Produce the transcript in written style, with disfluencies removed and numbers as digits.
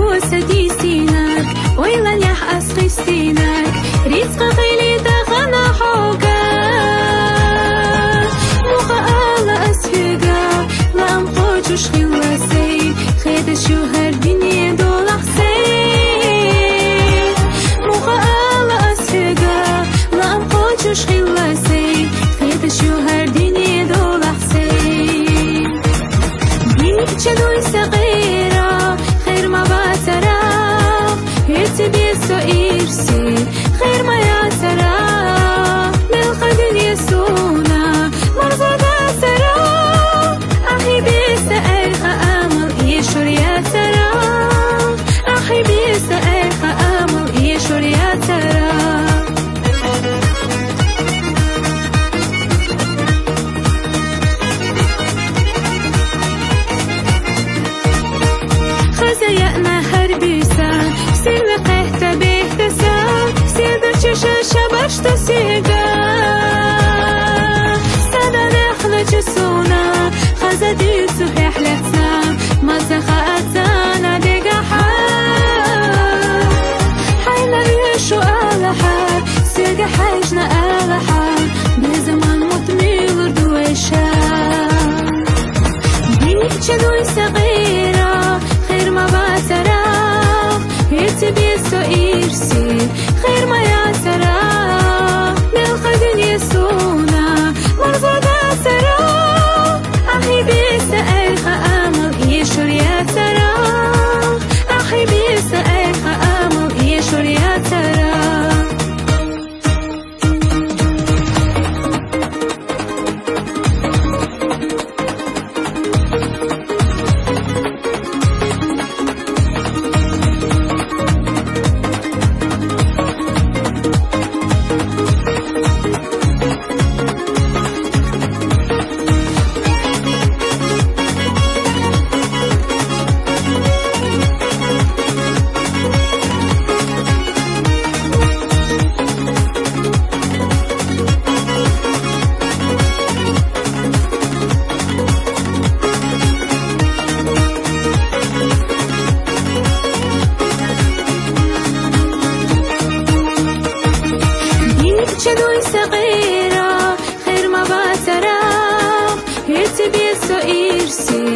وسدي سيناك ويلا نيح أسخي سيناك رزق غيلي دغنا حوكا مقالة أسفقا لا أمقوش خيوة سي خيد شوهر دنيا دول حسين مقالة أسفقا لا أمقوش خيوة سي خيد شوهر دنيا دول حسين بيك جنوي صغيرة خير ما باترا يرتدي سئيرسي خير ما ياترا نلقى دنيا سونا مرزودا سرا أخي بيسألها أمل يشور ياترا أخي بيسألها أمل يشور ياترا خزيأنا هربيسان سيل قهت بيهتسان سيدر چشا باشتا سيگا سادا نخل جسونا خزا ديسو هحلتنا مزخا أتانا ديگا حيلا يشو آلحا سيگا حيجنا آلحا بزمان متميل دوشا بيك جنوي صغيرة خير ما باترا يرتبي سئيرسي خير ما ياترا نلقى دنيا سونا مرزودا سرا أخي بيسألها أمل يشور ياترا أخي بيسألها أمل يشور ياترا جنوي صغيرة خير ما باترا يرتبي سئيرسي